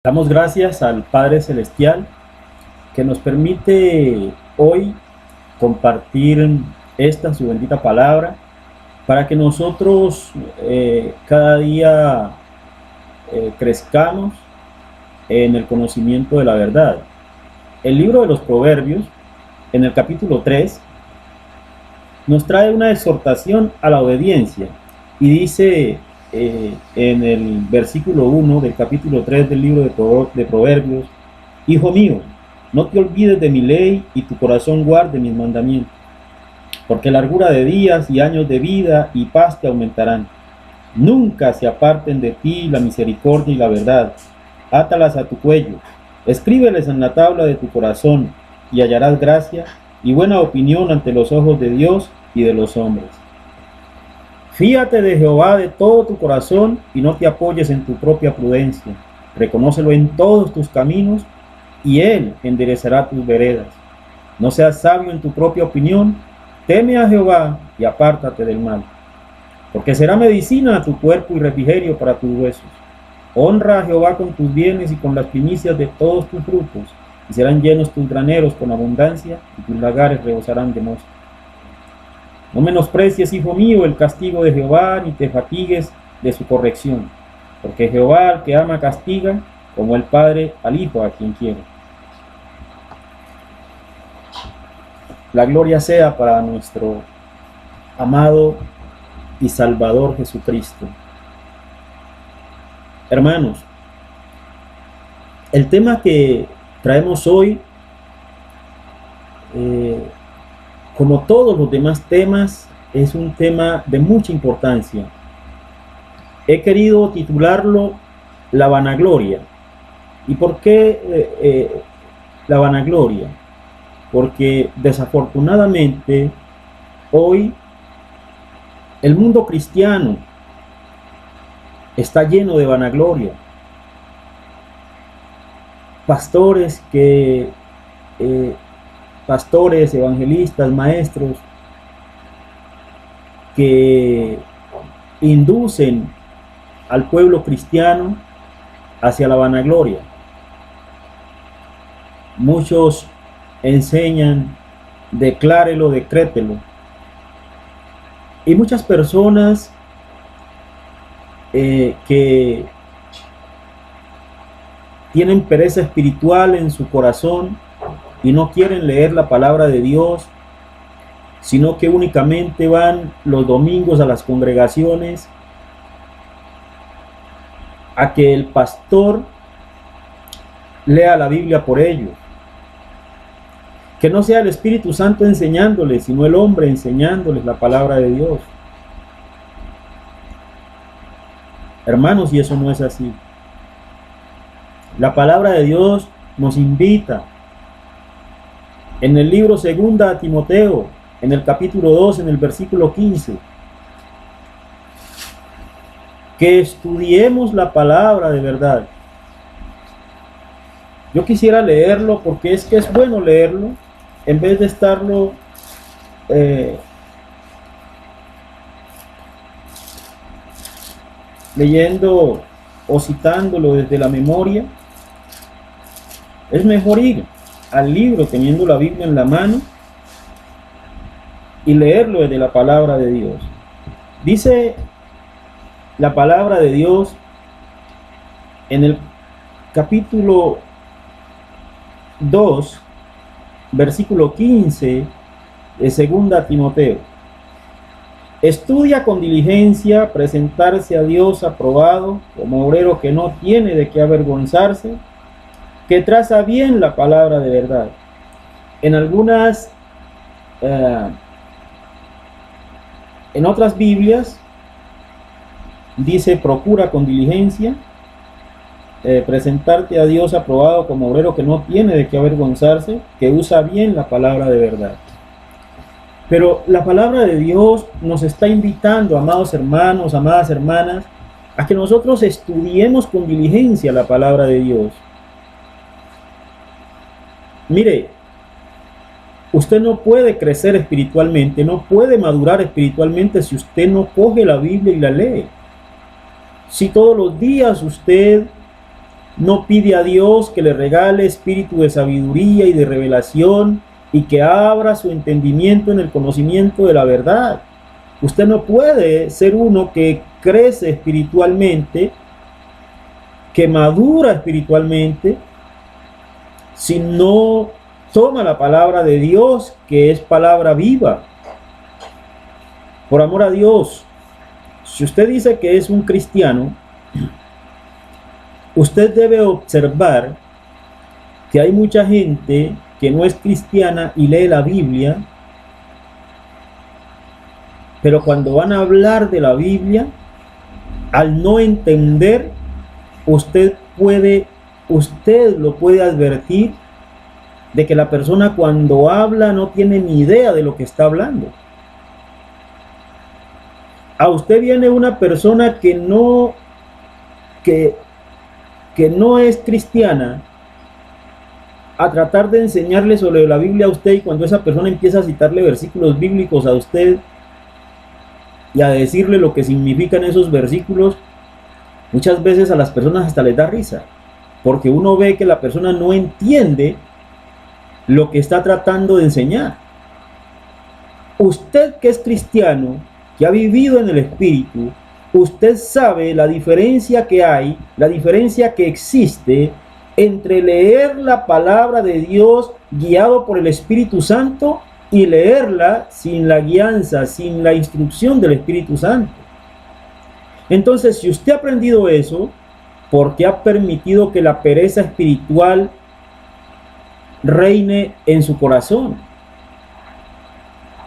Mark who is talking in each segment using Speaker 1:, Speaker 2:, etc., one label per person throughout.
Speaker 1: Damos gracias al Padre Celestial que nos permite hoy compartir esta su bendita palabra para que nosotros cada día crezcamos en el conocimiento de la verdad. El libro de los Proverbios, en el capítulo 3, nos trae una exhortación a la obediencia y dice en el versículo 1 del capítulo 3 del libro de Proverbios: Hijo mío, no te olvides de mi ley y tu corazón guarde mis mandamientos, porque largura de días y años de vida y paz te aumentarán. Nunca se aparten de ti la misericordia y la verdad. Átalas a tu cuello, escríbeles en la tabla de tu corazón, y hallarás gracia y buena opinión ante los ojos de Dios y de los hombres. Fíate de Jehová de todo tu corazón y no te apoyes en tu propia prudencia. Reconócelo en todos tus caminos y Él enderezará tus veredas. No seas sabio en tu propia opinión, teme a Jehová y apártate del mal, porque será medicina a tu cuerpo y refrigerio para tus huesos. Honra a Jehová con tus bienes y con las primicias de todos tus frutos, y serán llenos tus graneros con abundancia, y tus lagares rebosarán de mosto. No menosprecies, hijo mío, el castigo de Jehová, ni te fatigues de su corrección, porque Jehová al que ama castiga, como el Padre al Hijo a quien quiere. La gloria sea para nuestro amado y Salvador Jesucristo. Hermanos, el tema que traemos hoy, como todos los demás temas, es un tema de mucha importancia. He querido titularlo La vanagloria. ¿Y por qué la vanagloria? Porque desafortunadamente hoy el mundo cristiano está lleno de vanagloria. Pastores, evangelistas, maestros que inducen al pueblo cristiano hacia la vanagloria. Muchos enseñan, declárelo, decrételo. Y muchas personas que tienen pereza espiritual en su corazón y no quieren leer la palabra de Dios, sino que únicamente van los domingos a las congregaciones a que el pastor lea la Biblia por ellos. Que no sea el Espíritu Santo enseñándoles, sino el hombre enseñándoles la palabra de Dios. Hermanos, y eso no es así. La palabra de Dios nos invita en el libro 2 a Timoteo, en el capítulo 2, en el versículo 15, que estudiemos la palabra de verdad. Yo quisiera leerlo porque es que es bueno leerlo en vez de estarlo leyendo o citándolo desde la memoria. Es mejor ir al libro teniendo la Biblia en la mano y leerlo desde la palabra de Dios. Dice la palabra de Dios en el capítulo 2, versículo 15 de 2 Timoteo. Estudia con diligencia presentarse a Dios aprobado, como obrero que no tiene de qué avergonzarse, que traza bien la palabra de verdad. En algunas, en otras Biblias, dice procura con diligencia presentarte a Dios aprobado como obrero que no tiene de qué avergonzarse, que usa bien la palabra de verdad. Pero la palabra de Dios nos está invitando, amados hermanos, amadas hermanas, a que nosotros estudiemos con diligencia la palabra de Dios. Mire, usted no puede crecer espiritualmente, no puede madurar espiritualmente si usted no coge la Biblia y la lee. Si todos los días usted no pide a Dios que le regale espíritu de sabiduría y de revelación y que abra su entendimiento en el conocimiento de la verdad. Usted no puede ser uno que crece espiritualmente, que madura espiritualmente, si no toma la palabra de Dios, que es palabra viva. Por amor a Dios, si usted dice que es un cristiano, usted debe observar que hay mucha gente que no es cristiana y lee la Biblia, pero cuando van a hablar de la Biblia, al no entender, usted lo puede advertir de que la persona cuando habla no tiene ni idea de lo que está hablando. A usted viene una persona que no es cristiana a tratar de enseñarle sobre la Biblia a usted, y cuando esa persona empieza a citarle versículos bíblicos a usted y a decirle lo que significan esos versículos, muchas veces a las personas hasta les da risa, porque uno ve que la persona no entiende lo que está tratando de enseñar. Usted que es cristiano, que ha vivido en el Espíritu, usted sabe la diferencia que hay, la diferencia que existe entre leer la palabra de Dios guiado por el Espíritu Santo y leerla sin la guianza, sin la instrucción del Espíritu Santo. Entonces, si usted ha aprendido eso, ¿por qué ha permitido que la pereza espiritual reine en su corazón?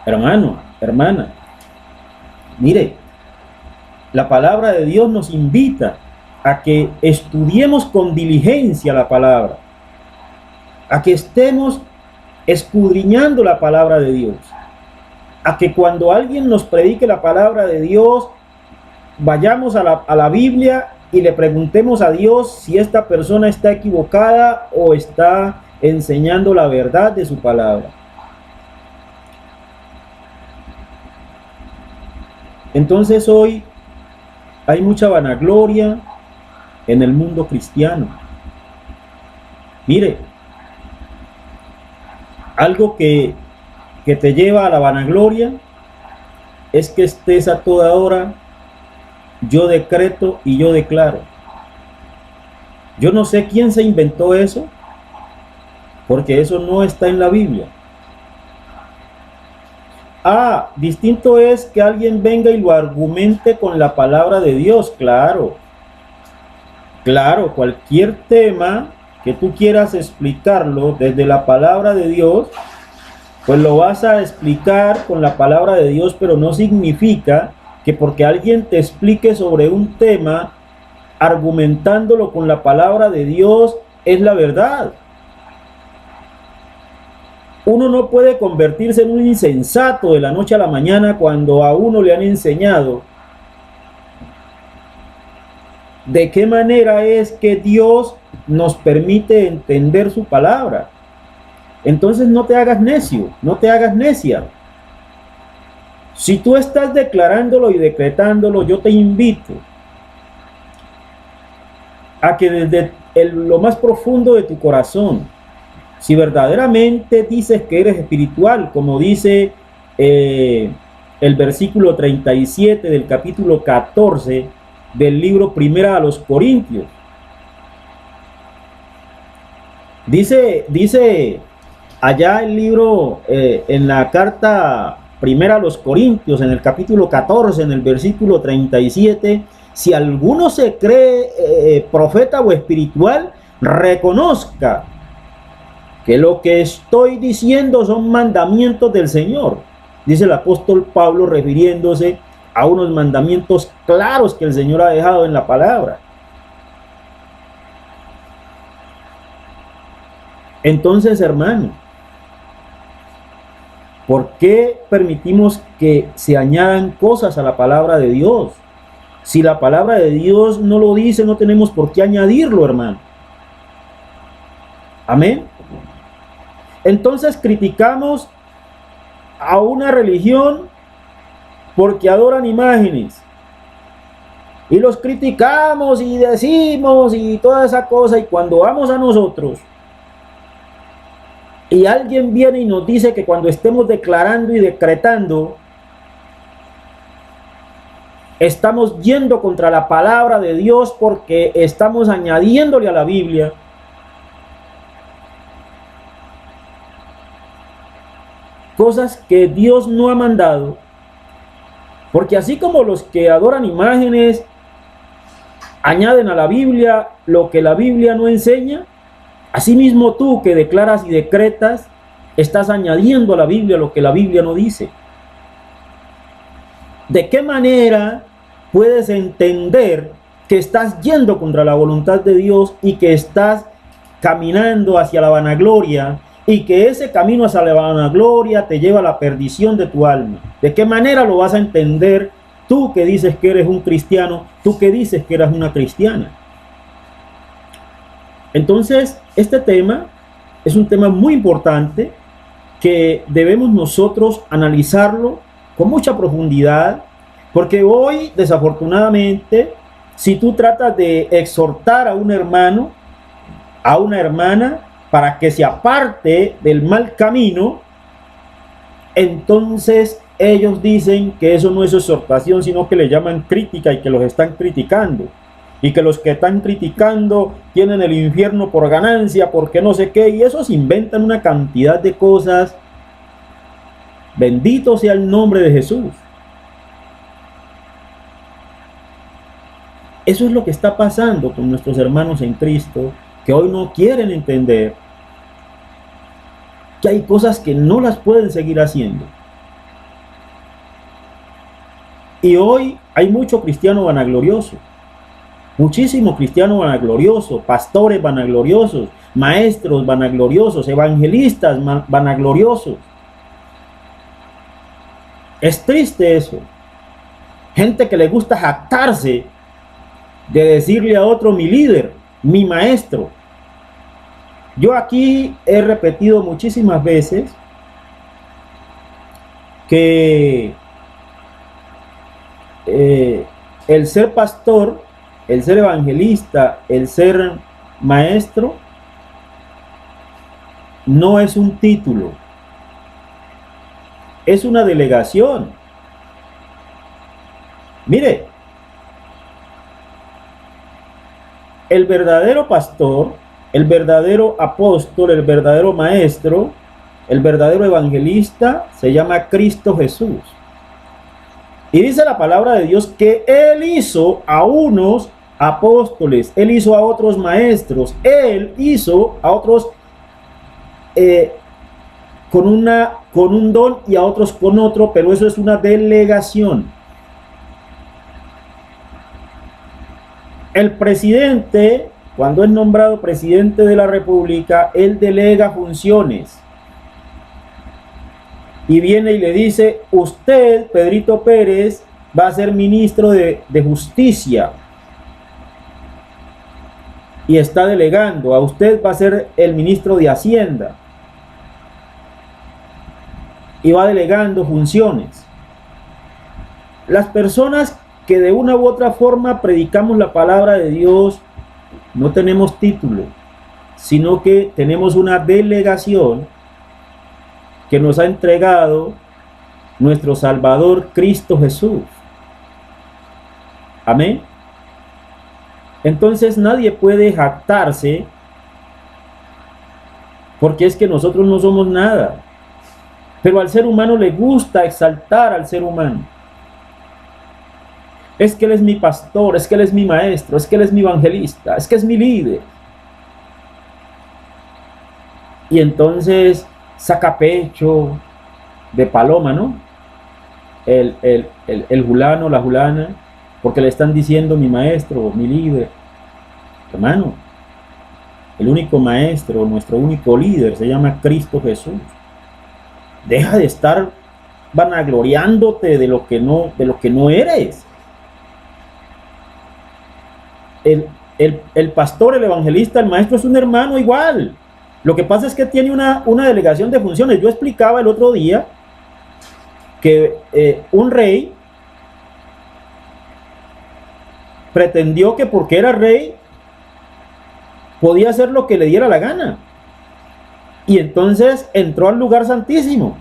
Speaker 1: Hermano, hermana, mire, la palabra de Dios nos invita a que estudiemos con diligencia la palabra, a que estemos escudriñando la palabra de Dios, a que cuando alguien nos predique la palabra de Dios, vayamos a la Biblia y le preguntemos a Dios si esta persona está equivocada o está enseñando la verdad de su palabra. Entonces hoy hay mucha vanagloria en el mundo cristiano. Mire, algo que te lleva a la vanagloria es que estés a toda hora: yo decreto y yo declaro. Yo no sé quién se inventó eso, porque eso no está en la Biblia. Distinto es que alguien venga y lo argumente con la palabra de Dios. Claro, cualquier tema que tú quieras explicarlo desde la palabra de Dios, pues lo vas a explicar con la palabra de Dios, pero no significa que porque alguien te explique sobre un tema argumentándolo con la palabra de Dios es la verdad. Uno no puede convertirse en un insensato de la noche a la mañana cuando a uno le han enseñado de qué manera es que Dios nos permite entender su palabra. Entonces no te hagas necio, no te hagas necia. Si tú estás declarándolo y decretándolo, yo te invito a que desde lo más profundo de tu corazón, si verdaderamente dices que eres espiritual, como dice el versículo 37 del capítulo 14 del libro Primera a los Corintios, dice allá el libro, en la carta Primera a los Corintios, en el capítulo 14, en el versículo 37, si alguno se cree profeta o espiritual, reconozca que lo que estoy diciendo son mandamientos del Señor, dice el apóstol Pablo, refiriéndose a unos mandamientos claros que el Señor ha dejado en la palabra. Entonces, hermano, ¿por qué permitimos que se añadan cosas a la palabra de Dios? Si la palabra de Dios no lo dice, no tenemos por qué añadirlo, hermano. Amén. Entonces criticamos a una religión porque adoran imágenes. y los criticamos y decimos y toda esa cosa, y cuando vamos a nosotros y alguien viene y nos dice que cuando estemos declarando y decretando estamos yendo contra la palabra de Dios porque estamos añadiéndole a la Biblia, cosas que Dios no ha mandado, porque así como los que adoran imágenes añaden a la Biblia lo que la Biblia no enseña, asimismo tú que declaras y decretas estás añadiendo a la Biblia lo que la Biblia no dice. ¿De qué manera puedes entender que estás yendo contra la voluntad de Dios y que estás caminando hacia la vanagloria y que ese camino hacia la vanagloria te lleva a la perdición de tu alma? ¿De qué manera lo vas a entender tú que dices que eres un cristiano, tú que dices que eres una cristiana? Entonces, este tema es un tema muy importante que debemos nosotros analizarlo con mucha profundidad, porque hoy, desafortunadamente, si tú tratas de exhortar a un hermano, a una hermana, para que se aparte del mal camino, entonces ellos dicen que eso no es exhortación, sino que le llaman crítica y que los están criticando. Y que los que están criticando tienen el infierno por ganancia, porque no sé qué, y esos inventan una cantidad de cosas. Bendito sea el nombre de Jesús. Eso es lo que está pasando con nuestros hermanos en Cristo, que hoy no quieren entender que hay cosas que no las pueden seguir haciendo. Y hoy hay mucho cristiano vanaglorioso, muchísimo cristiano vanaglorioso, pastores vanagloriosos, maestros vanagloriosos, evangelistas vanagloriosos. Es triste eso. Gente que le gusta jactarse de decirle a otro mi líder, mi maestro. Yo aquí he repetido muchísimas veces que el ser pastor, el ser evangelista, el ser maestro, no es un título, es una delegación. Mire, el verdadero pastor, el verdadero apóstol, el verdadero maestro, el verdadero evangelista se llama Cristo Jesús. Y dice la palabra de Dios que Él hizo a unos apóstoles, Él hizo a otros maestros, Él hizo a otros con un don y a otros con otro, pero eso es una delegación. El presidente, cuando es nombrado presidente de la República, él delega funciones. Y viene y le dice, usted, Pedrito Pérez, va a ser ministro de Justicia. Y está delegando, a usted va a ser el ministro de Hacienda. Y va delegando funciones. Las personas que de una u otra forma predicamos la palabra de Dios, no tenemos título, sino que tenemos una delegación que nos ha entregado nuestro Salvador Cristo Jesús. Amén. Entonces nadie puede jactarse porque es que nosotros no somos nada. Pero al ser humano le gusta exaltar al ser humano. Es que Él es mi pastor, es que Él es mi maestro, es que Él es mi evangelista, es que es mi líder. Y entonces saca pecho de paloma, ¿no? El fulano, la fulana, porque le están diciendo mi maestro, mi líder. Hermano, el único maestro, nuestro único líder se llama Cristo Jesús. Deja de estar vanagloriándote de lo que no eres. El pastor, el evangelista, el maestro es un hermano igual. Lo que pasa es que tiene una delegación de funciones. Yo explicaba el otro día que un rey pretendió que porque era rey podía hacer lo que le diera la gana. Y entonces entró al lugar santísimo.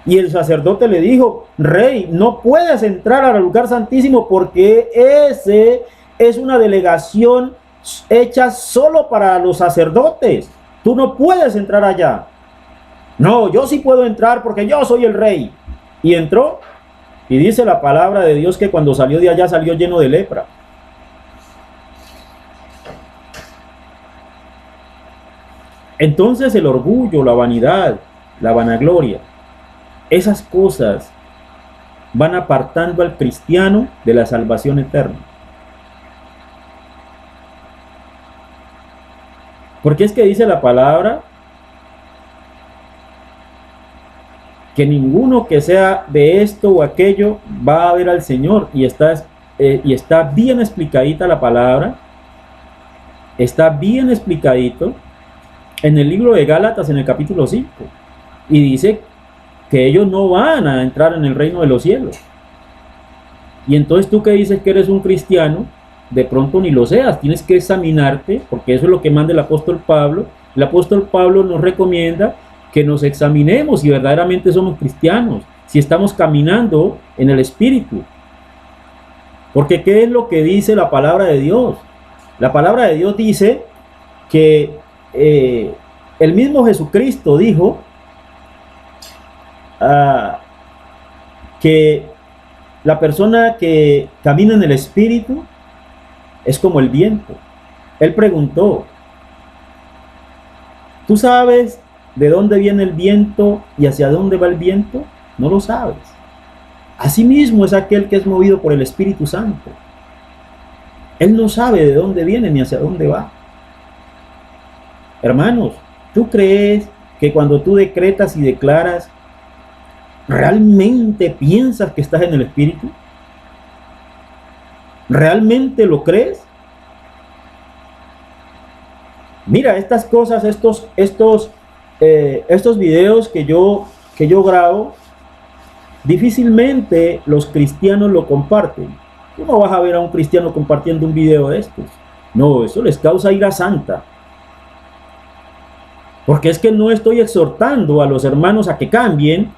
Speaker 1: Y el sacerdote le dijo: rey, no puedes entrar al lugar santísimo porque ese es una delegación hecha solo para los sacerdotes. Tú no puedes entrar allá. No, yo sí puedo entrar porque yo soy el rey. Y entró, y dice la palabra de Dios que cuando salió de allá salió lleno de lepra. Entonces el orgullo, la vanidad, la vanagloria, esas cosas van apartando al cristiano de la salvación eterna. Porque es que dice la palabra que ninguno que sea de esto o aquello va a ver al Señor. Y está bien explicadita la palabra, está bien explicadito en el libro de Gálatas, en el capítulo 5. Y dice que ellos no van a entrar en el reino de los cielos. Y entonces tú que dices que eres un cristiano, de pronto ni lo seas, tienes que examinarte, porque eso es lo que manda el apóstol Pablo. El apóstol Pablo nos recomienda que nos examinemos si verdaderamente somos cristianos, si estamos caminando en el Espíritu. Porque ¿qué es lo que dice la palabra de Dios? La palabra de Dios dice que el mismo Jesucristo dijo que la persona que camina en el Espíritu es como el viento. Él preguntó: ¿tú sabes de dónde viene el viento y hacia dónde va el viento? No lo sabes. Asimismo es aquel que es movido por el Espíritu Santo. Él no sabe de dónde viene ni hacia dónde va. Hermanos, ¿tú crees que cuando tú decretas y declaras, realmente piensas que estás en el Espíritu? ¿Realmente lo crees? Mira, estas cosas, estos videos que yo grabo, difícilmente los cristianos lo comparten. Tú no vas a ver a un cristiano compartiendo un video de estos. No, eso les causa ira santa. Porque es que no estoy exhortando a los hermanos a que cambien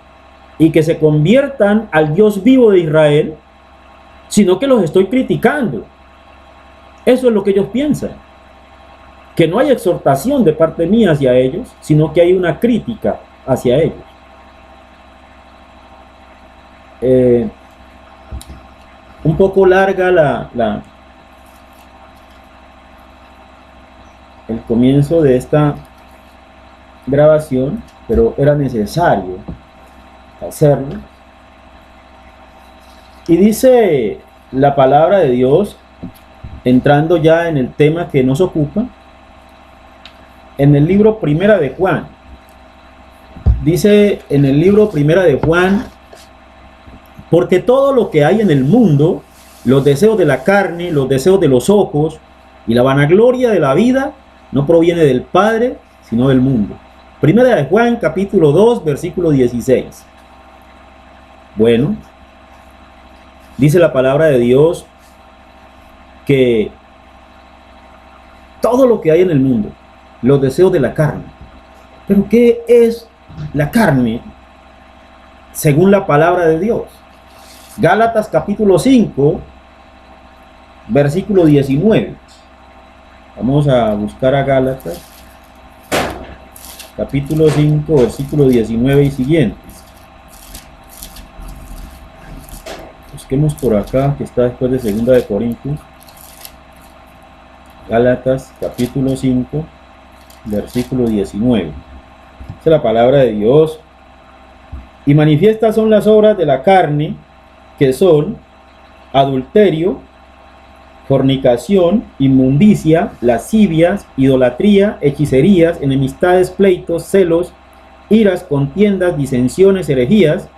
Speaker 1: y que se conviertan al Dios vivo de Israel, sino que los estoy criticando. Eso es lo que ellos piensan. Que no hay exhortación de parte mía hacia ellos, sino que hay una crítica hacia ellos. Un poco larga el comienzo de esta grabación, pero era necesario hacerlo. Y dice la palabra de Dios, entrando ya en el tema que nos ocupa, en el libro Primera de Juan. Dice en el libro Primera de Juan: porque todo lo que hay en el mundo, los deseos de la carne, los deseos de los ojos y la vanagloria de la vida, no proviene del Padre, sino del mundo. Primera de Juan, capítulo 2, versículo 16. Bueno, dice la palabra de Dios que todo lo que hay en el mundo, los deseos de la carne. ¿Pero qué es la carne según la palabra de Dios? Gálatas capítulo 5, versículo 19. Vamos a buscar a Gálatas capítulo 5, versículo 19 y siguientes. Busquemos por acá, que está después de 2 de Corintios. Gálatas capítulo 5, versículo 19. Esa es la palabra de Dios. Y manifiestas son las obras de la carne, que son adulterio, fornicación, inmundicia, lascivias, idolatría, hechicerías, enemistades, pleitos, celos, iras, contiendas, disensiones, herejías,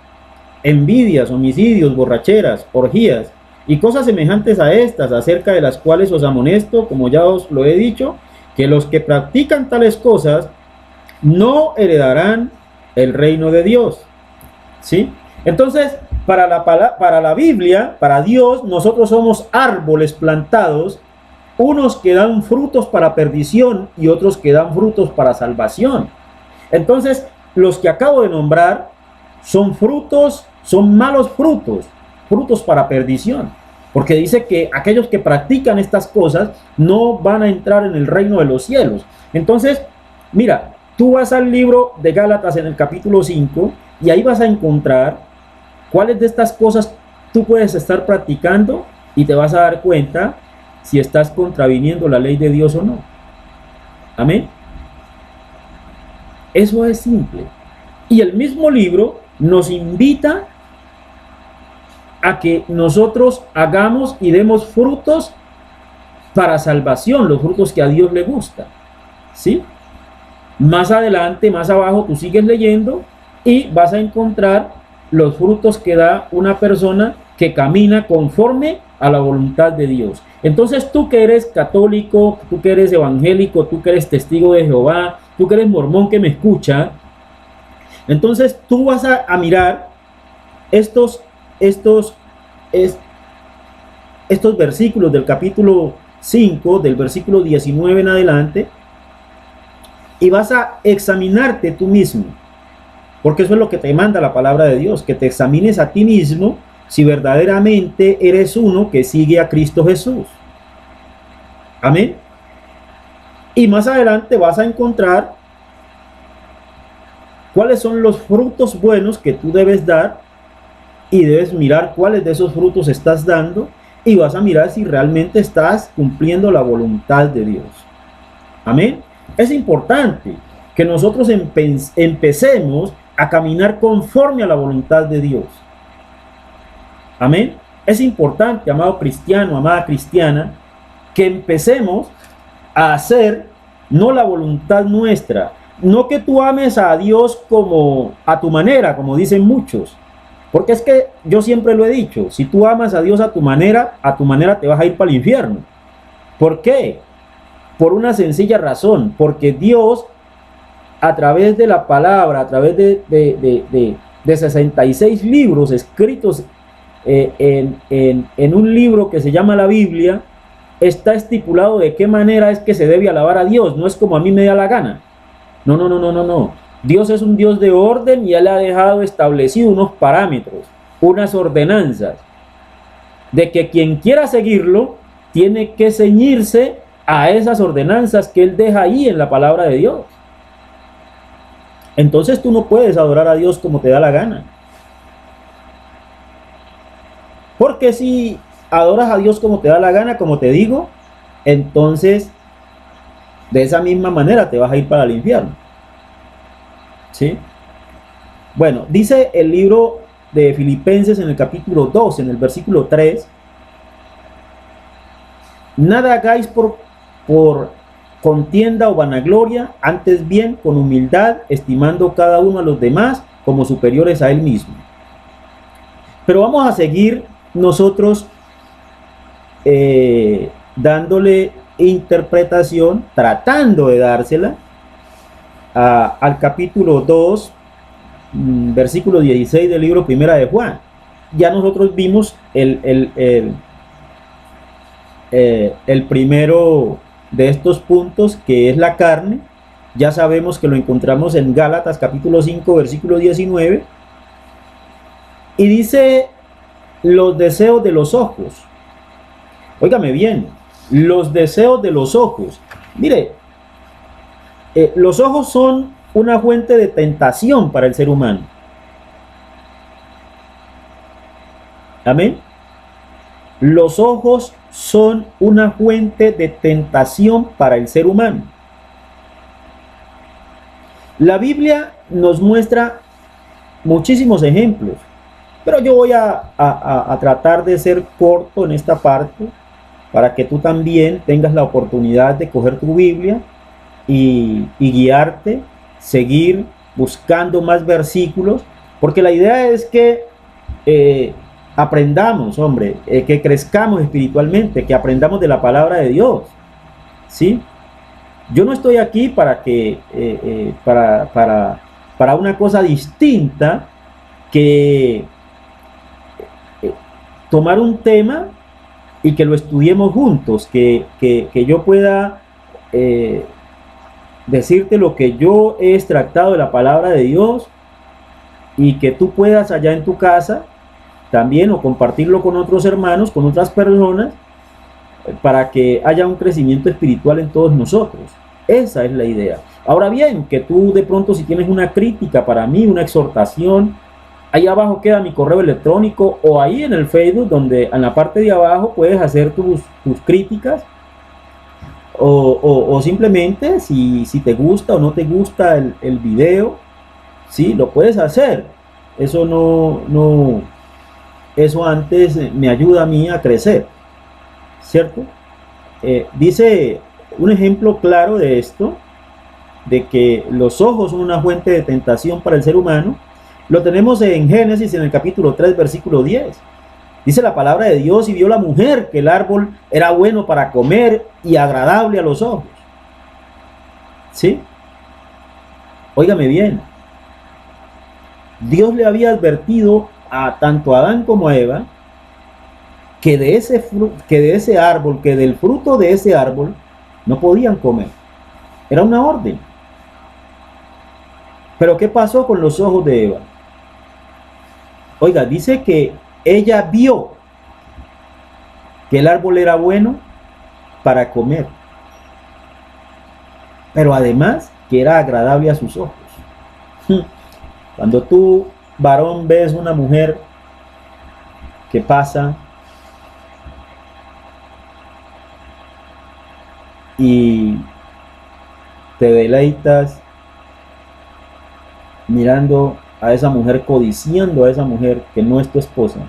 Speaker 1: envidias, homicidios, borracheras, orgías y cosas semejantes a estas, acerca de las cuales os amonesto, como ya os lo he dicho, que los que practican tales cosas no heredarán el reino de Dios. ¿Sí? Entonces, para la Biblia, para Dios, nosotros somos árboles plantados, unos que dan frutos para perdición y otros que dan frutos para salvación. Entonces, los que acabo de nombrar son frutos, son malos frutos, frutos para perdición. Porque dice que aquellos que practican estas cosas no van a entrar en el reino de los cielos. Entonces, mira, tú vas al libro de Gálatas en el capítulo 5 y ahí vas a encontrar cuáles de estas cosas tú puedes estar practicando y te vas a dar cuenta si estás contraviniendo la ley de Dios o no. Amén. Eso es simple. Y el mismo libro nos invita a que nosotros hagamos y demos frutos para salvación, los frutos que a Dios le gusta. ¿Sí? Más adelante, más abajo, tú sigues leyendo y vas a encontrar los frutos que da una persona que camina conforme a la voluntad de Dios. Entonces tú que eres católico, tú que eres evangélico, tú que eres testigo de Jehová, tú que eres mormón que me escucha, entonces tú vas a mirar estos versículos del capítulo 5, del versículo 19 en adelante, y vas a examinarte tú mismo, porque eso es lo que te manda la palabra de Dios, que te examines a ti mismo si verdaderamente eres uno que sigue a Cristo Jesús. Amén. Y más adelante vas a encontrar cuáles son los frutos buenos que tú debes dar y debes mirar cuáles de esos frutos estás dando y vas a mirar si realmente estás cumpliendo la voluntad de Dios. Amén. Es importante que nosotros empecemos a caminar conforme a la voluntad de Dios. Amén. Es importante, amado cristiano, amada cristiana, que empecemos a hacer no la voluntad nuestra, no que tú ames a Dios como a tu manera, como dicen muchos, porque es que yo siempre lo he dicho, si tú amas a Dios a tu manera te vas a ir para el infierno. ¿Por qué? Por una sencilla razón, porque Dios, a través de la palabra, a través de 66 libros escritos en un libro que se llama la Biblia, está estipulado de qué manera es que se debe alabar a Dios. No es como a mí me da la gana. No. Dios es un Dios de orden y Él ha dejado establecido unos parámetros, unas ordenanzas, de que quien quiera seguirlo tiene que ceñirse a esas ordenanzas que Él deja ahí en la palabra de Dios. Entonces tú no puedes adorar a Dios como te da la gana. Porque si adoras a Dios como te da la gana, como te digo, entonces de esa misma manera te vas a ir para el infierno. ¿Sí? Bueno, dice el libro de Filipenses en el capítulo 2, en el versículo 3, nada hagáis por contienda o vanagloria, antes bien con humildad, estimando cada uno a los demás como superiores a él mismo. Pero vamos a seguir nosotros dándole interpretación, tratando de dársela al capítulo 2, versículo 16 del libro Primera de Juan. Ya nosotros vimos el primero de estos puntos, que es la carne. Ya sabemos que lo encontramos en Gálatas capítulo 5, versículo 19. Y dice los deseos de los ojos. Óigame bien, los deseos de los ojos. Mire, los ojos son una fuente de tentación para el ser humano. Amén. Los ojos son una fuente de tentación para el ser humano. La Biblia nos muestra muchísimos ejemplos, pero yo voy a tratar de ser corto en esta parte para que tú también tengas la oportunidad de coger tu Biblia y guiarte, seguir buscando más versículos, porque la idea es que aprendamos, hombre, que crezcamos espiritualmente, que aprendamos de la palabra de Dios, ¿sí? Yo no estoy aquí para que para una cosa distinta que tomar un tema y que lo estudiemos juntos, que yo pueda decirte lo que yo he extractado de la palabra de Dios y que tú puedas allá en tu casa también o compartirlo con otros hermanos, con otras personas, para que haya un crecimiento espiritual en todos nosotros. Esa es la idea. Ahora bien, que tú de pronto si tienes una crítica para mí, una exhortación, ahí abajo queda mi correo electrónico o ahí en el Facebook, donde en la parte de abajo puedes hacer tus críticas o simplemente si te gusta o no te gusta el video, sí, lo puedes hacer. Eso eso antes me ayuda a mí a crecer, ¿cierto? Dice un ejemplo claro de esto, de que los ojos son una fuente de tentación para el ser humano. Lo tenemos en Génesis, en el capítulo 3, versículo 10. Dice la palabra de Dios: y vio la mujer que el árbol era bueno para comer y agradable a los ojos. ¿Sí? Óigame bien. Dios le había advertido a tanto a Adán como a Eva que de ese árbol, que del fruto de ese árbol no podían comer. Era una orden. Pero ¿qué pasó con los ojos de Eva? Oiga, dice que ella vio que el árbol era bueno para comer, pero además que era agradable a sus ojos. Cuando tú, varón, ves una mujer que pasa y te deleitas mirando a esa mujer, codiciando a esa mujer que no es tu esposa,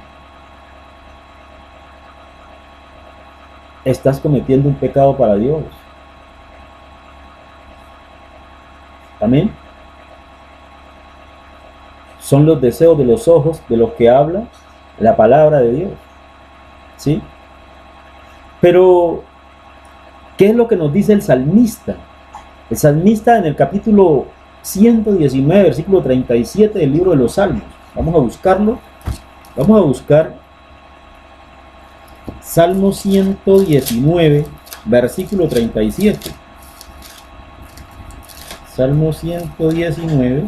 Speaker 1: estás cometiendo un pecado para Dios. Amén. Son los deseos de los ojos de los que habla la palabra de Dios. ¿Sí? Pero, ¿qué es lo que nos dice el salmista? El salmista en el capítulo 119, versículo 37 del libro de los Salmos. Vamos a buscarlo. Vamos a buscar Salmo 119, versículo 37. Salmo 119.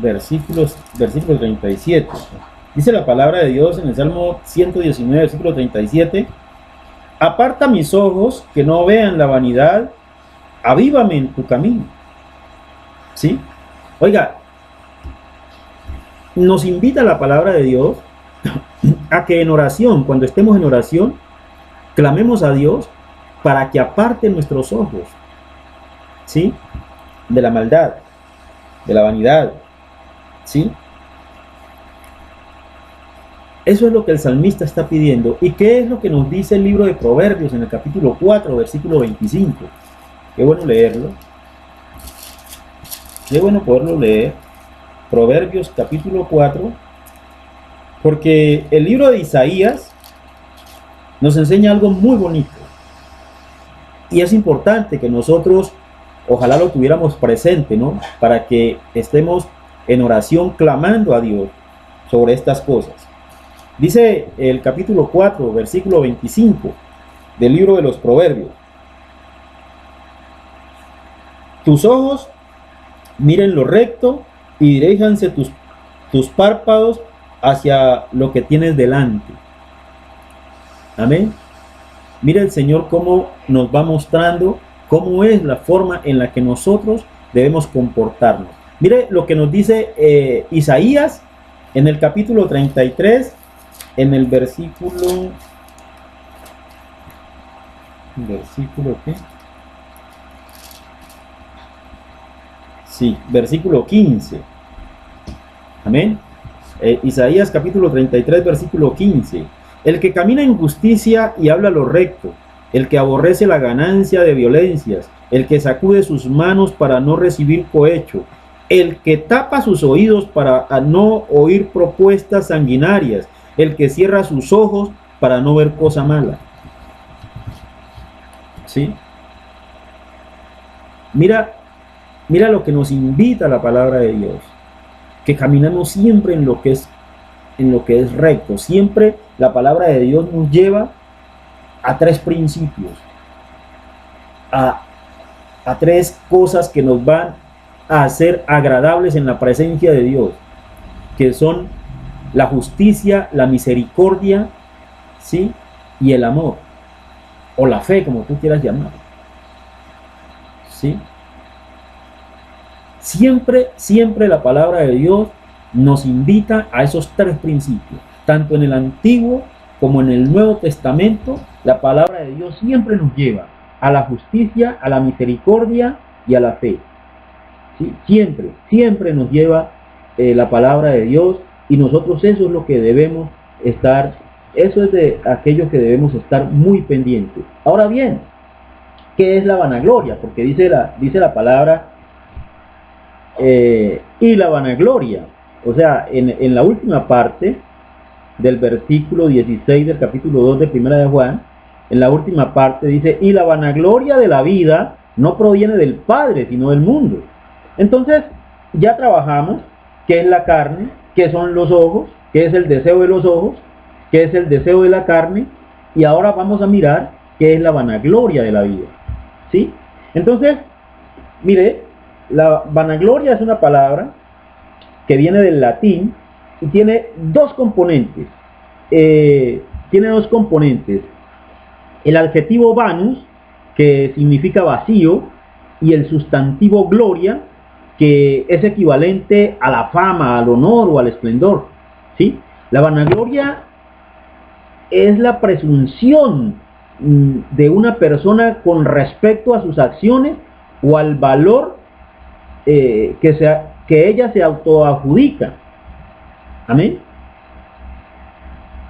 Speaker 1: Versículo 37. Dice la palabra de Dios en el Salmo 119, versículo 37. Aparta mis ojos que no vean la vanidad, avívame en tu camino. ¿Sí? Oiga, nos invita la palabra de Dios a que en oración, cuando estemos en oración, clamemos a Dios para que aparte nuestros ojos, ¿sí?, de la maldad, de la vanidad, ¿sí? Eso es lo que el salmista está pidiendo. ¿Y qué es lo que nos dice el libro de Proverbios en el capítulo 4, versículo 25? Qué bueno leerlo. Qué bueno poderlo leer. Proverbios capítulo 4. Porque el libro de Isaías nos enseña algo muy bonito. Y es importante que nosotros, ojalá lo tuviéramos presente, ¿no? Para que estemos en oración clamando a Dios sobre estas cosas. Dice el capítulo 4, versículo 25 del libro de los Proverbios: tus ojos miren lo recto y diríjanse tus párpados hacia lo que tienes delante. Amén. Mira el Señor cómo nos va mostrando cómo es la forma en la que nosotros debemos comportarnos. Mire lo que nos dice Isaías en el capítulo 33, en el versículo ¿qué? Sí, versículo 15. Amén. Isaías capítulo 33, versículo 15. El que camina en justicia y habla lo recto, el que aborrece la ganancia de violencias, el que sacude sus manos para no recibir cohecho, el que tapa sus oídos para no oír propuestas sanguinarias, el que cierra sus ojos para no ver cosa mala. ¿Sí? Mira lo que nos invita la palabra de Dios. que caminamos siempre en lo que es recto. Siempre la palabra de Dios nos lleva a tres principios, a tres cosas que nos van a hacer agradables en la presencia de Dios, que son la justicia, la misericordia, ¿sí? Y el amor, o la fe, como tú quieras llamar, ¿sí? Siempre la palabra de Dios nos invita a esos tres principios. Tanto en el Antiguo como en el Nuevo Testamento, la palabra de Dios siempre nos lleva a la justicia, a la misericordia y a la fe. ¿Sí? Siempre nos lleva la palabra de Dios, y nosotros eso es lo que debemos estar, eso es de aquello que debemos estar muy pendientes. Ahora bien, ¿qué es la vanagloria? Porque dice la palabra y la vanagloria, o sea, en la última parte del versículo 16 del capítulo 2 de Primera de Juan, en la última parte dice, y la vanagloria de la vida no proviene del Padre, sino del mundo. Entonces, ya trabajamos qué es la carne, qué son los ojos, qué es el deseo de los ojos, qué es el deseo de la carne, y ahora vamos a mirar qué es la vanagloria de la vida, ¿sí? Entonces, mire, la vanagloria es una palabra que viene del latín y tiene dos componentes. El adjetivo vanus, que significa vacío, y el sustantivo gloria, que es equivalente a la fama, al honor o al esplendor, ¿sí? La vanagloria es la presunción de una persona con respecto a sus acciones o al valor que ella se autoadjudica. Amén.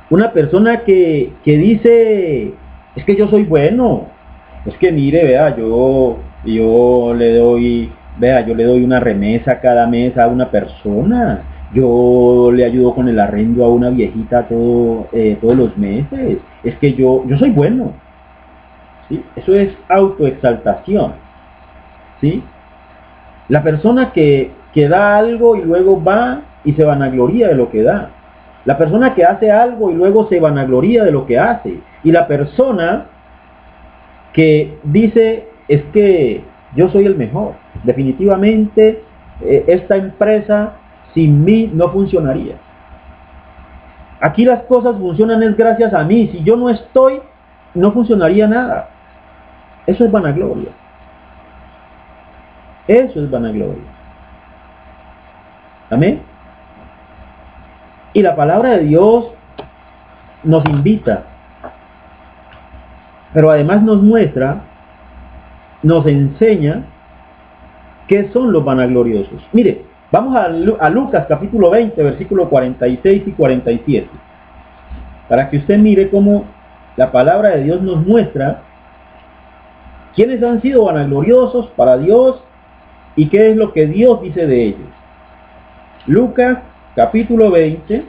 Speaker 1: Una persona que dice, es que yo soy bueno, es que mire, vea, yo le doy una remesa cada mes a una persona, yo le ayudo con el arrendo a una viejita todos los meses, es que yo soy bueno, ¿sí? Eso es autoexaltación, ¿sí? La persona que da algo y luego va y se vanagloria de lo que da. La persona que hace algo y luego se vanagloria de lo que hace. Y la persona que dice, es que yo soy el mejor. Definitivamente esta empresa sin mí no funcionaría. Aquí las cosas funcionan es gracias a mí. Si yo no estoy, no funcionaría nada. Eso es vanagloria. Eso es vanagloria. Amén. Y la palabra de Dios nos invita, pero además nos muestra, nos enseña qué son los vanagloriosos. Mire, vamos a Lucas capítulo 20, versículos 46 y 47, para que usted mire cómo la palabra de Dios nos muestra quiénes han sido vanagloriosos para Dios y qué es lo que Dios dice de ellos. Lucas capítulo 20,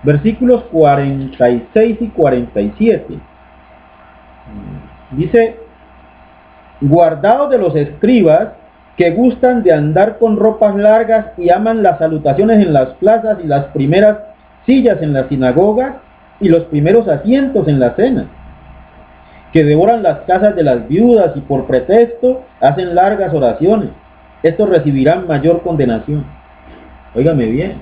Speaker 1: versículos 46 y 47. Dice, guardaos de los escribas que gustan de andar con ropas largas y aman las salutaciones en las plazas y las primeras sillas en las sinagogas y los primeros asientos en las cenas, que devoran las casas de las viudas y por pretexto hacen largas oraciones. Estos recibirán mayor condenación. Óigame bien.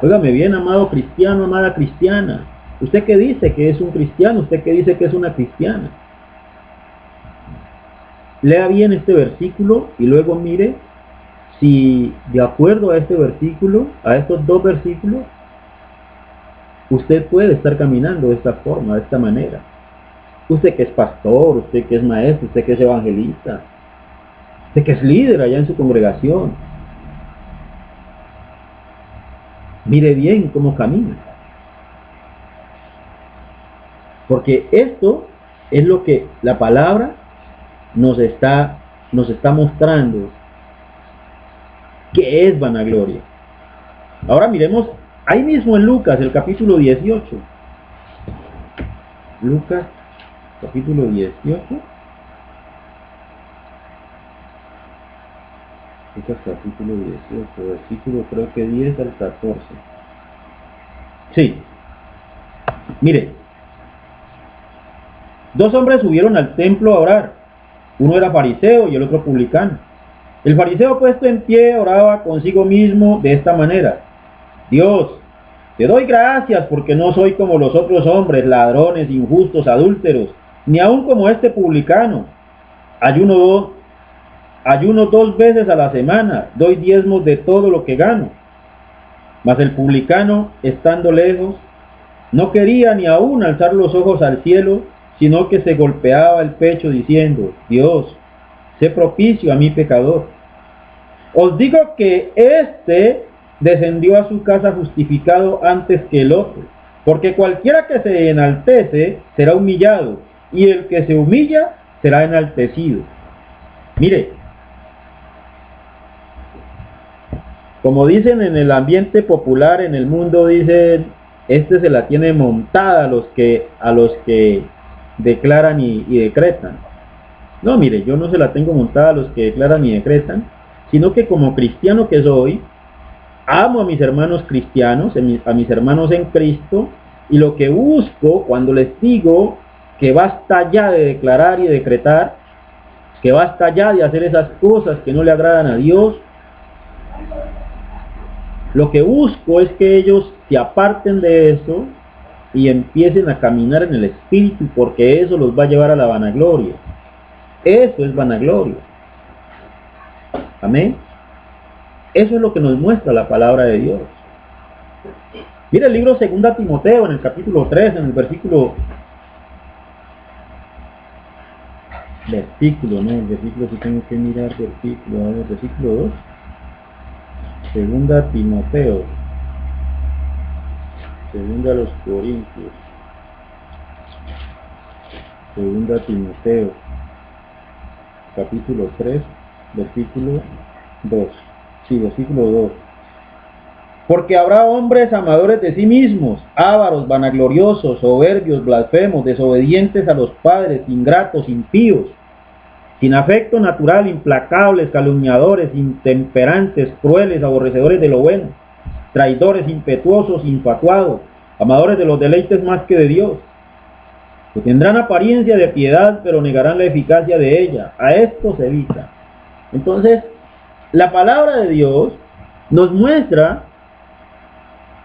Speaker 1: Óigame bien, amado cristiano, amada cristiana. ¿Usted qué dice que es un cristiano? ¿Usted qué dice que es una cristiana? Lea bien este versículo y luego mire si de acuerdo a este versículo, a estos dos versículos, usted puede estar caminando de esta forma, de esta manera. Usted que es pastor, usted que es maestro, usted que es evangelista, usted que es líder allá en su congregación. Mire bien cómo camina. Porque esto es lo que la palabra nos está mostrando que es vanagloria. Ahora miremos ahí mismo en Lucas, el capítulo 18. Lucas capítulo 18. Este es capítulo 18, versículo creo que 10 al 14. Sí. Mire, dos hombres subieron al templo a orar. Uno era fariseo y el otro publicano. El fariseo, puesto en pie, oraba consigo mismo de esta manera: Dios, te doy gracias porque no soy como los otros hombres, ladrones, injustos, adúlteros, ni aun como este publicano. Ayuno 2 veces a la semana, doy diezmos de todo lo que gano. Mas el publicano, estando lejos, no quería ni aún alzar los ojos al cielo, sino que se golpeaba el pecho diciendo: Dios, sé propicio a mi pecador. Os digo que éste descendió a su casa justificado antes que el otro, porque cualquiera que se enaltece será humillado, y el que se humilla será enaltecido. Mire, como dicen en el ambiente popular, en el mundo, dicen: este se la tiene montada a los que declaran y decretan. No, mire, yo no se la tengo montada a los que declaran y decretan, sino que como cristiano que soy, amo a mis hermanos cristianos, a mis hermanos en Cristo, y lo que busco cuando les digo que basta ya de declarar y decretar, que basta ya de hacer esas cosas que no le agradan a Dios, lo que busco es que ellos se aparten de eso y empiecen a caminar en el Espíritu, porque eso los va a llevar a la vanagloria. Eso es vanagloria. Amén. Eso es lo que nos muestra la palabra de Dios. Mira el libro 2 Timoteo, en el capítulo 3, en el versículo sí tengo que mirar versículo 2. 2 Timoteo, 2 a los Corintios, 2 Timoteo, capítulo 3, versículo 2. Sí, versículo 2. Porque habrá hombres amadores de sí mismos, ávaros, vanagloriosos, soberbios, blasfemos, desobedientes a los padres, ingratos, impíos, sin afecto natural, implacables, calumniadores, intemperantes, crueles, aborrecedores de lo bueno, traidores, impetuosos, infatuados, amadores de los deleites más que de Dios, que tendrán apariencia de piedad, pero negarán la eficacia de ella. A esto se evita. Entonces, la palabra de Dios nos muestra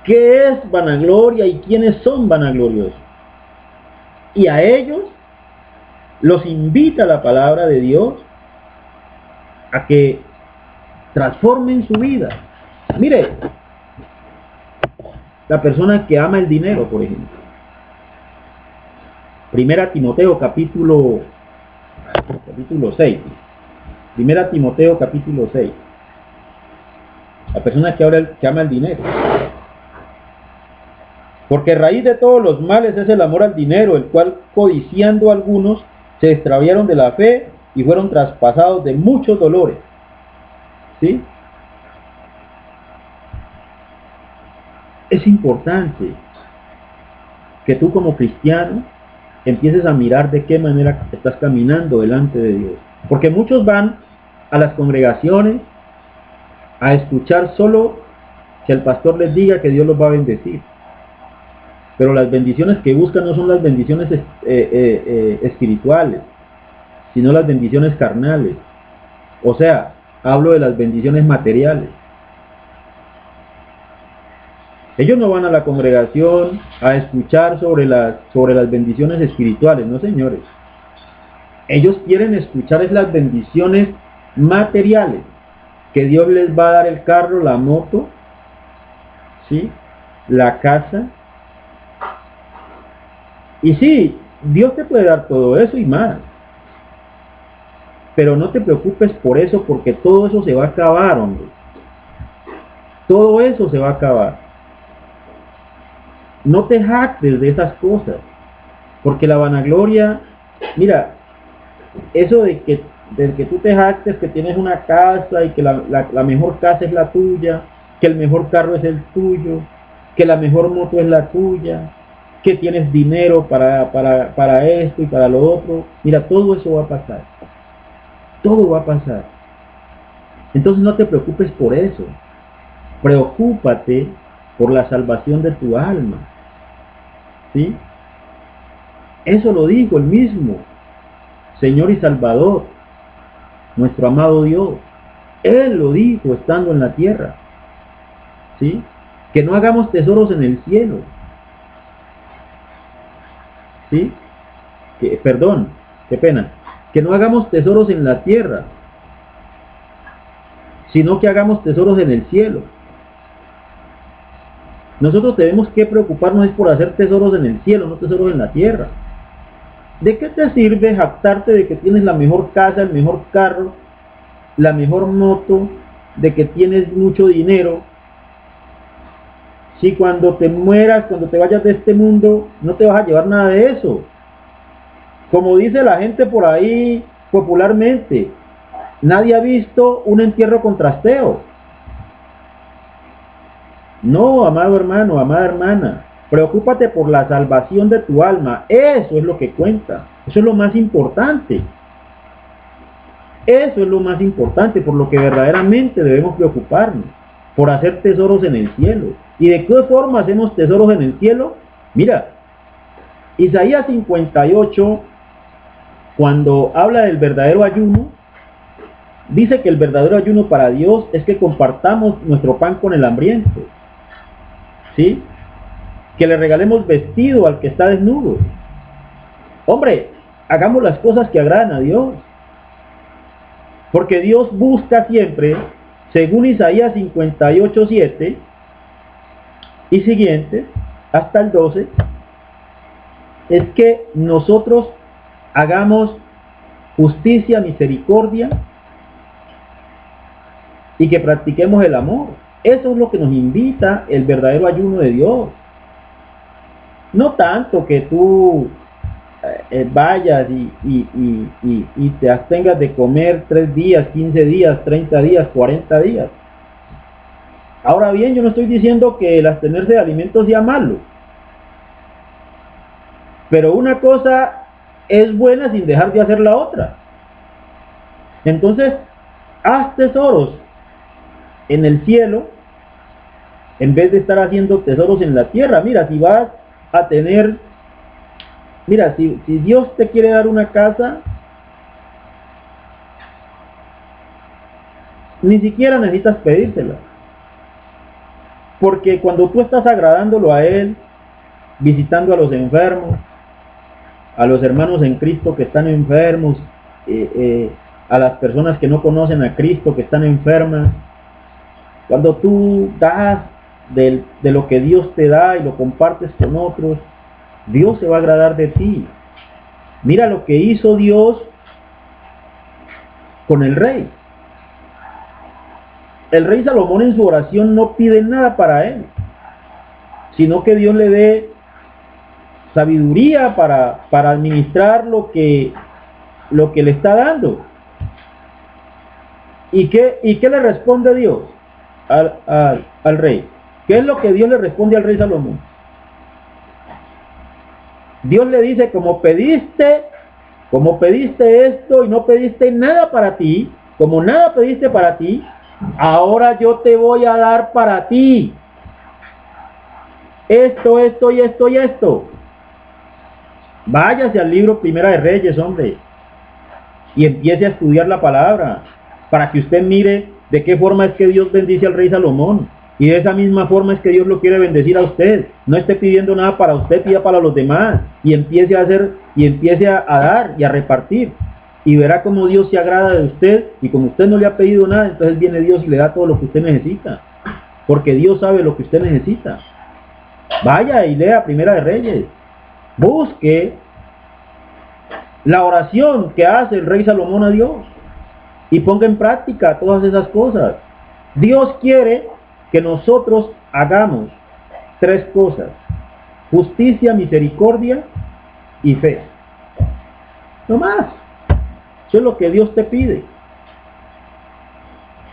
Speaker 1: qué es vanagloria y quiénes son vanagloriosos. Y a ellos los invita la palabra de Dios a que transformen su vida. Mire, la persona que ama el dinero, por ejemplo. 1 Timoteo capítulo 6. 1 Timoteo capítulo 6. La persona que ama el dinero. Porque raíz de todos los males es el amor al dinero, el cual, codiciando algunos, se extraviaron de la fe y fueron traspasados de muchos dolores. ¿Sí? Es importante que tú como cristiano empieces a mirar de qué manera estás caminando delante de Dios. Porque muchos van a las congregaciones a escuchar solo que el pastor les diga que Dios los va a bendecir. Pero las bendiciones que buscan no son las bendiciones espirituales, sino las bendiciones carnales. O sea, hablo de las bendiciones materiales. Ellos no van a la congregación a escuchar sobre las bendiciones espirituales, no, señores. Ellos quieren escuchar es las bendiciones materiales, que Dios les va a dar el carro, la moto, ¿sí?, la casa. Y sí, Dios te puede dar todo eso y más. Pero no te preocupes por eso, porque todo eso se va a acabar, hombre. Todo eso se va a acabar. No te jactes de esas cosas, porque la vanagloria, mira, eso de que tú te jactes que tienes una casa y que la mejor casa es la tuya, que el mejor carro es el tuyo, que la mejor moto es la tuya, que tienes dinero para esto y para lo otro. Mira, todo eso va a pasar. Todo va a pasar. Entonces no te preocupes por eso. Preocúpate por la salvación de tu alma. ¿Sí? Eso lo dijo el mismo Señor y Salvador, nuestro amado Dios. Él lo dijo estando en la tierra. ¿Sí? Que no hagamos tesoros en el cielo. ¿Sí? Perdón, qué pena. Que no hagamos tesoros en la tierra, sino que hagamos tesoros en el cielo. Nosotros tenemos que preocuparnos es por hacer tesoros en el cielo, no tesoros en la tierra. ¿De qué te sirve jactarte de que tienes la mejor casa, el mejor carro, la mejor moto, de que tienes mucho dinero, si cuando te mueras, cuando te vayas de este mundo, no te vas a llevar nada de eso? Como dice la gente por ahí popularmente, nadie ha visto un entierro con trasteo. No, amado hermano, amada hermana, preocúpate por la salvación de tu alma. Eso es lo que cuenta. Eso es lo más importante. Eso es lo más importante, por lo que verdaderamente debemos preocuparnos, por hacer tesoros en el cielo. ¿Y de qué forma hacemos tesoros en el cielo? Mira, Isaías 58, cuando habla del verdadero ayuno, dice que el verdadero ayuno para Dios es que compartamos nuestro pan con el hambriento. ¿Sí? Que le regalemos vestido al que está desnudo. Hombre, hagamos las cosas que agradan a Dios. Porque Dios busca siempre, según Isaías 58:7 y siguientes, hasta el 12, es que nosotros hagamos justicia, misericordia y que practiquemos el amor. Eso es lo que nos invita el verdadero ayuno de Dios. No tanto que tú vayas y te abstengas de comer 3 días, 15 días, 30 días, 40 días. Ahora bien, yo no estoy diciendo que el abstenerse de alimentos sea malo. Pero una cosa es buena sin dejar de hacer la otra. Entonces, haz tesoros en el cielo en vez de estar haciendo tesoros en la tierra. Mira, si vas a tener, mira, si Dios te quiere dar una casa, ni siquiera necesitas pedírsela. Porque cuando tú estás agradándolo a Él, visitando a los enfermos, a los hermanos en Cristo que están enfermos, a las personas que no conocen a Cristo, que están enfermas, cuando tú das de lo que Dios te da y lo compartes con otros, Dios se va a agradar de ti. Mira lo que hizo Dios con el rey. El rey Salomón en su oración no pide nada para él, sino que Dios le dé sabiduría para administrar lo que le está dando. ¿Y qué le responde Dios al rey? ¿Qué es lo que Dios le responde al rey Salomón? Dios le dice, como pediste esto y no pediste nada para ti, como nada pediste para ti, ahora yo te voy a dar para ti esto y esto y esto. Váyase al libro Primera de Reyes, hombre, y empiece a estudiar la palabra, para que usted mire de qué forma es que Dios bendice al rey Salomón. Y de esa misma forma es que Dios lo quiere bendecir a usted. No esté pidiendo nada para usted, pida para los demás. Y empiece a hacer, y empiece a dar y a repartir. Y verá cómo Dios se agrada de usted. Y como usted no le ha pedido nada, entonces viene Dios y le da todo lo que usted necesita. Porque Dios sabe lo que usted necesita. Vaya y lea Primera de Reyes. Busque la oración que hace el rey Salomón a Dios. Y ponga en práctica todas esas cosas. Dios quiere que nosotros hagamos 3 cosas: justicia, misericordia y fe. No más. Eso es lo que Dios te pide.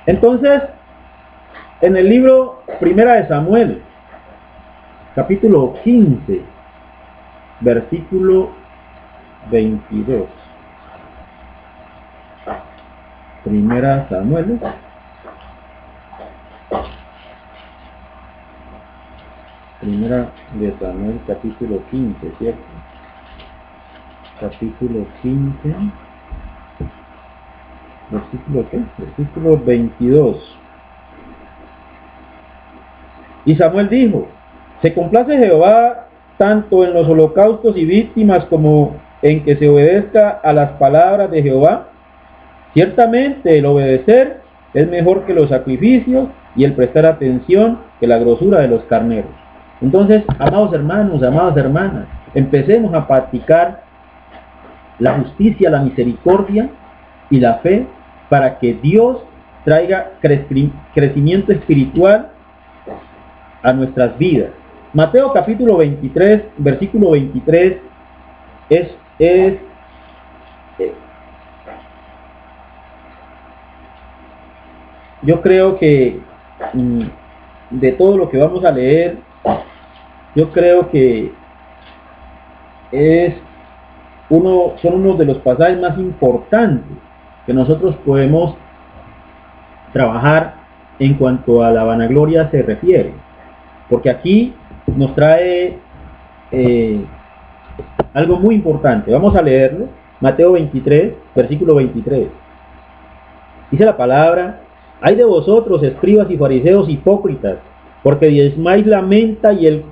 Speaker 1: Entonces, en el libro Primera de Samuel, capítulo 15, versículo 22. Primera Samuel. Primera de Samuel, capítulo 15, ¿cierto? Capítulo 15. ¿Versículo qué? Versículo 22. Y Samuel dijo: ¿se complace Jehová tanto en los holocaustos y víctimas como en que se obedezca a las palabras de Jehová? Ciertamente el obedecer es mejor que los sacrificios, y el prestar atención que la grosura de los carneros. Entonces, amados hermanos, amadas hermanas, empecemos a practicar la justicia, la misericordia y la fe, para que Dios traiga crecimiento espiritual a nuestras vidas. Mateo capítulo 23, versículo 23 yo creo que de todo lo que vamos a leer, yo creo que son uno de los pasajes más importantes que nosotros podemos trabajar en cuanto a la vanagloria se refiere, porque aquí nos trae algo muy importante. Vamos a leerlo. Mateo 23, versículo 23. Dice la palabra: hay de vosotros, escribas y fariseos hipócritas, porque diezmáis la menta y el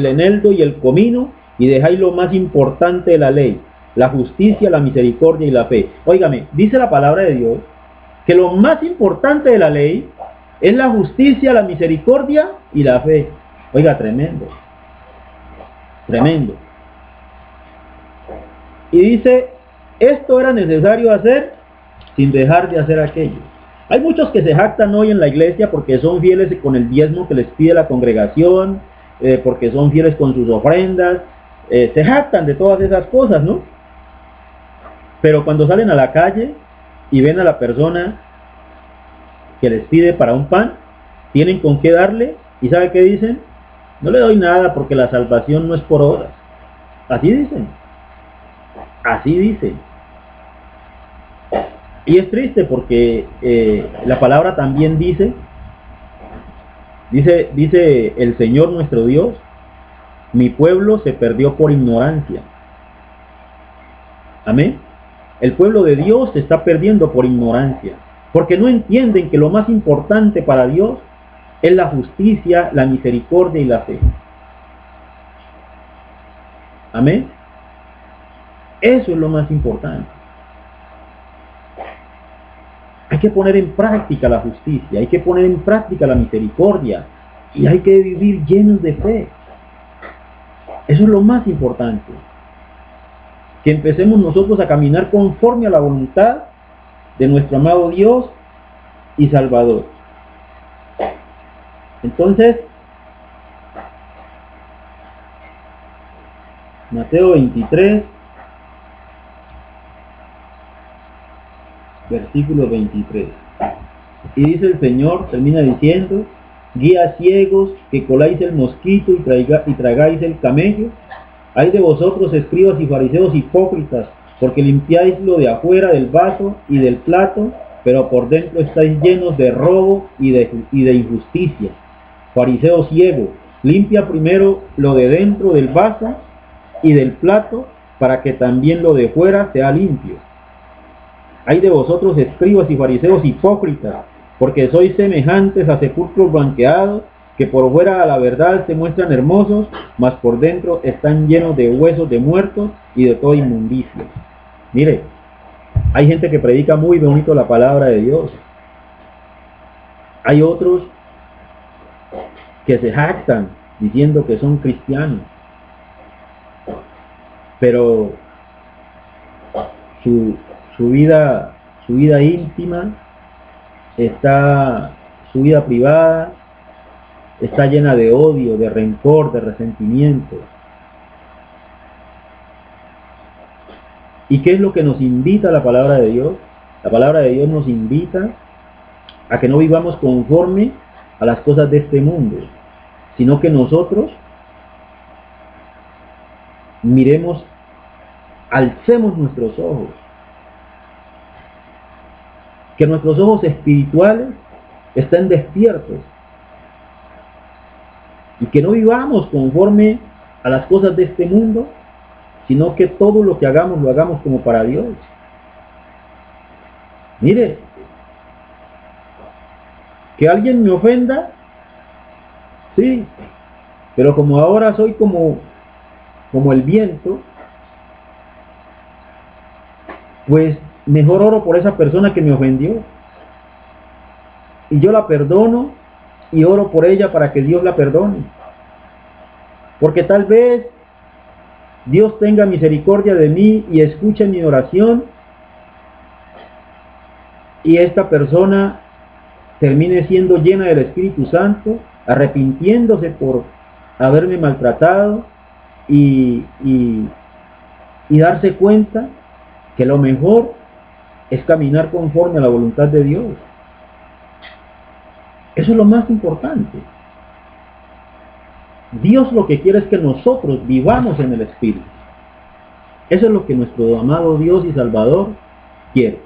Speaker 1: eneldo y el comino, y dejáis lo más importante de la ley, la justicia, la misericordia y la fe. Óigame, dice la palabra de Dios que lo más importante de la ley es la justicia, la misericordia y la fe. Oiga, tremendo. Tremendo. Y dice, esto era necesario hacer sin dejar de hacer aquello. Hay muchos que se jactan hoy en la iglesia porque son fieles con el diezmo que les pide la congregación, porque son fieles con sus ofrendas, se jactan de todas esas cosas, ¿no? Pero cuando salen a la calle y ven a la persona que les pide para un pan, tienen con qué darle, y ¿sabe qué dicen? No le doy nada porque la salvación no es por obras. Así dicen. Así dicen. Y es triste porque la palabra también dice el Señor nuestro Dios: mi pueblo se perdió por ignorancia. Amén. El pueblo de Dios se está perdiendo por ignorancia, porque no entienden que lo más importante para Dios es la justicia, la misericordia y la fe. Amén. Eso es lo más importante. Hay que poner en práctica la justicia, hay que poner en práctica la misericordia, y hay que vivir llenos de fe. Eso es lo más importante. Que empecemos nosotros a caminar conforme a la voluntad de nuestro amado Dios y Salvador. Entonces, Mateo 23, versículo 23. Y dice el Señor, termina diciendo: guías ciegos, que coláis el mosquito y tragáis el camello. Hay de vosotros, escribas y fariseos hipócritas, porque limpiáis lo de afuera del vaso y del plato, pero por dentro estáis llenos de robo y de injusticia. Fariseo ciego, limpia primero lo de dentro del vaso y del plato, para que también lo de fuera sea limpio. Hay de vosotros, escribas y fariseos hipócritas, porque sois semejantes a sepulcros blanqueados, que por fuera a la verdad se muestran hermosos, mas por dentro están llenos de huesos de muertos y de toda inmundicia. Mire, hay gente que predica muy bonito la palabra de Dios. Hay otros que se jactan diciendo que son cristianos, pero su vida íntima su vida privada está llena de odio, de rencor, de resentimiento. ¿Y qué es lo que nos invita la palabra de Dios? La palabra de Dios nos invita a que no vivamos conforme a las cosas de este mundo, sino que nosotros miremos, alcemos nuestros ojos, que nuestros ojos espirituales estén despiertos y que no vivamos conforme a las cosas de este mundo, sino que todo lo que hagamos lo hagamos como para Dios. Mire, que alguien me ofenda, sí, pero como ahora soy como el viento, pues mejor oro por esa persona que me ofendió y yo la perdono y oro por ella para que Dios la perdone, porque tal vez Dios tenga misericordia de mí y escuche mi oración y esta persona termine siendo llena del Espíritu Santo, arrepintiéndose por haberme maltratado y darse cuenta que lo mejor es caminar conforme a la voluntad de Dios. Eso es lo más importante. Dios lo que quiere es que nosotros vivamos en el Espíritu. Eso es lo que nuestro amado Dios y Salvador quiere.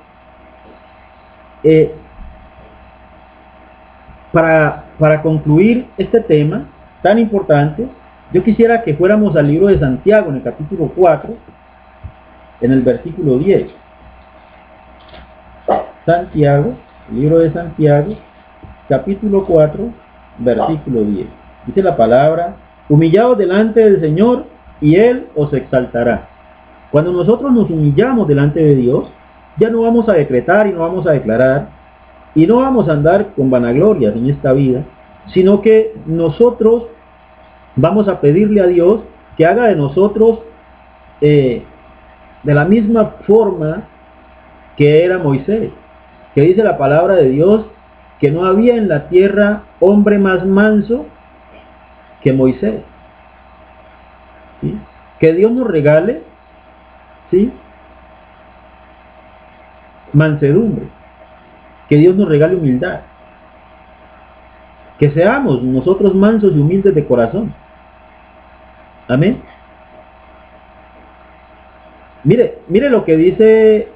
Speaker 1: Para concluir este tema tan importante, yo quisiera que fuéramos al libro de Santiago, en el capítulo 4, en el versículo 10. Santiago, el libro de Santiago, capítulo 4, versículo 10. Dice la palabra: humillaos delante del Señor y Él os exaltará. Cuando nosotros nos humillamos delante de Dios, ya no vamos a decretar y no vamos a declarar y no vamos a andar con vanaglorias en esta vida, sino que nosotros vamos a pedirle a Dios que haga de nosotros de la misma forma que era Moisés, que dice la palabra de Dios que no había en la tierra hombre más manso que Moisés. ¿Sí? Que Dios nos regale, ¿sí?, mansedumbre, que Dios nos regale humildad, que seamos nosotros mansos y humildes de corazón. Amén. Mire lo que dice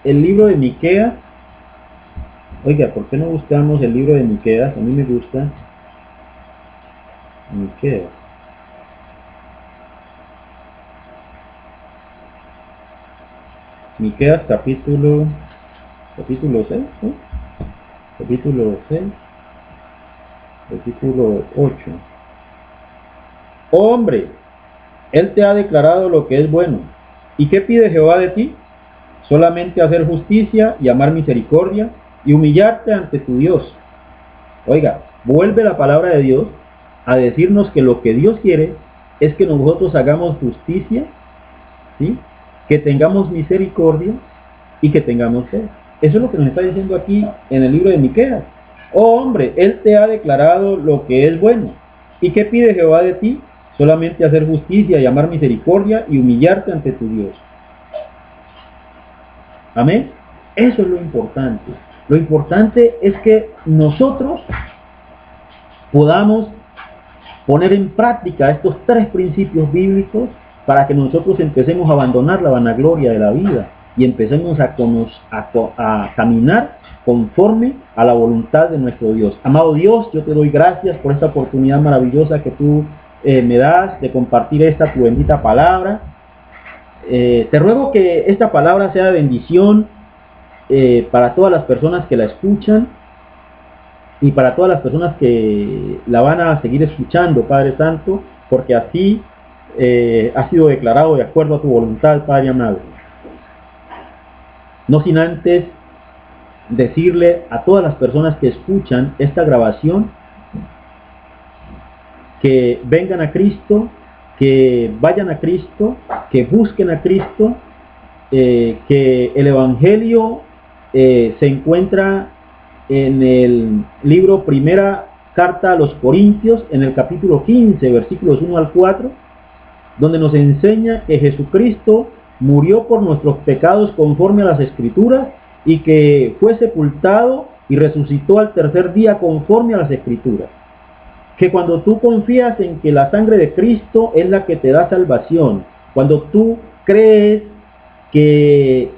Speaker 1: el libro de Miqueas. Oiga, ¿por qué no buscamos el libro de Miqueas? A mí me gusta Miqueas. Miqueas capítulo 6, ¿sí? Capítulo 6, versículo 8. Oh hombre, Él te ha declarado lo que es bueno. ¿Y qué pide Jehová de ti? Solamente hacer justicia y amar misericordia y humillarte ante tu Dios. Oiga, vuelve la palabra de Dios a decirnos que lo que Dios quiere es que nosotros hagamos justicia, ¿sí?, que tengamos misericordia y que tengamos fe. Eso es lo que nos está diciendo aquí en el libro de Miqueas. Oh hombre, Él te ha declarado lo que es bueno. ¿Y qué pide Jehová de ti? Solamente hacer justicia y amar misericordia y humillarte ante tu Dios. Amén. Eso es lo importante. Lo importante es que nosotros podamos poner en práctica estos 3 principios bíblicos para que nosotros empecemos a abandonar la vanagloria de la vida y empecemos a caminar conforme a la voluntad de nuestro Dios. Amado Dios, yo te doy gracias por esta oportunidad maravillosa que tú me das de compartir esta tu bendita palabra. Te ruego que esta palabra sea de bendición para todas las personas que la escuchan y para todas las personas que la van a seguir escuchando, Padre Santo, porque así ha sido declarado de acuerdo a tu voluntad, Padre amado. No sin antes decirle a todas las personas que escuchan esta grabación que vengan a Cristo, que vayan a Cristo, que busquen a Cristo, que el Evangelio se encuentra en el libro Primera Carta a los Corintios, en el capítulo 15, versículos 1 al 4, donde nos enseña que Jesucristo murió por nuestros pecados conforme a las Escrituras y que fue sepultado y resucitó al tercer día conforme a las Escrituras. Que cuando tú confías en que la sangre de Cristo es la que te da salvación Cuando tú crees que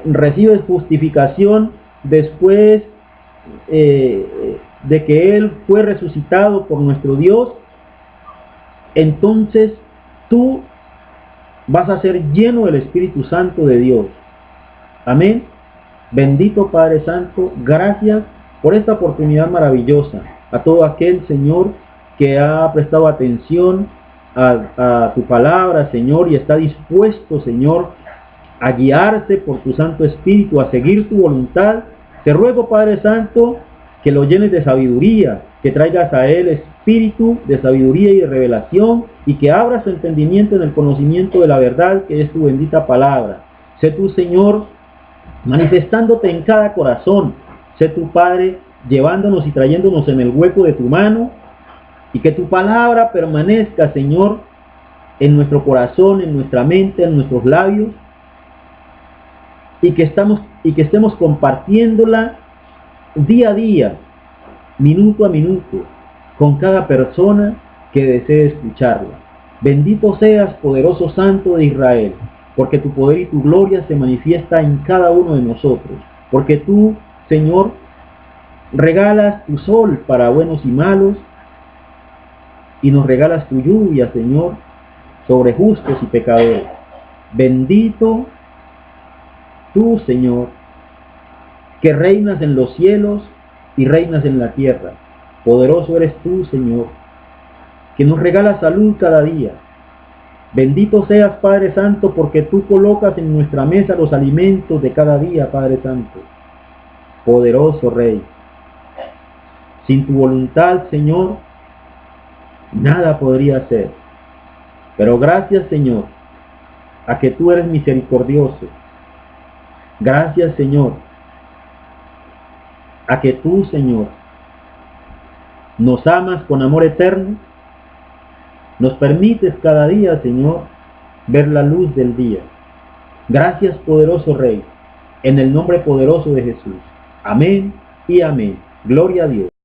Speaker 1: recibes justificación después de que Él fue resucitado por nuestro Dios, entonces tú vas a ser lleno del Espíritu Santo de Dios. Amén. Bendito Padre Santo, gracias por esta oportunidad maravillosa. A todo aquel, Señor, que ha prestado atención a tu palabra, Señor, y está dispuesto, Señor, a guiarse por tu Santo Espíritu, a seguir tu voluntad. Te ruego, Padre Santo, que lo llenes de sabiduría, que traigas a él espíritu de sabiduría y de revelación, y que abras su entendimiento en el conocimiento de la verdad, que es tu bendita palabra. Sé tú, Señor, manifestándote en cada corazón. Sé tu Padre, llevándonos y trayéndonos en el hueco de tu mano, y que tu palabra permanezca, Señor, en nuestro corazón, en nuestra mente, en nuestros labios, y que estemos compartiéndola día a día, minuto a minuto, con cada persona que desee escucharla. Bendito seas, poderoso Santo de Israel, porque tu poder y tu gloria se manifiesta en cada uno de nosotros, porque tú, Señor, regalas tu sol para buenos y malos, y nos regalas tu lluvia, Señor, sobre justos y pecadores. Bendito tú, Señor, que reinas en los cielos y reinas en la tierra. Poderoso eres tú, Señor, que nos regalas salud cada día. Bendito seas, Padre Santo, porque tú colocas en nuestra mesa los alimentos de cada día, Padre Santo. Poderoso Rey, sin tu voluntad, Señor, nada podría ser. Pero gracias, Señor, a que tú eres misericordioso. Gracias, Señor, a que tú, Señor, nos amas con amor eterno. Nos permites cada día, Señor, ver la luz del día. Gracias, poderoso Rey, en el nombre poderoso de Jesús. Amén y amén. Gloria a Dios.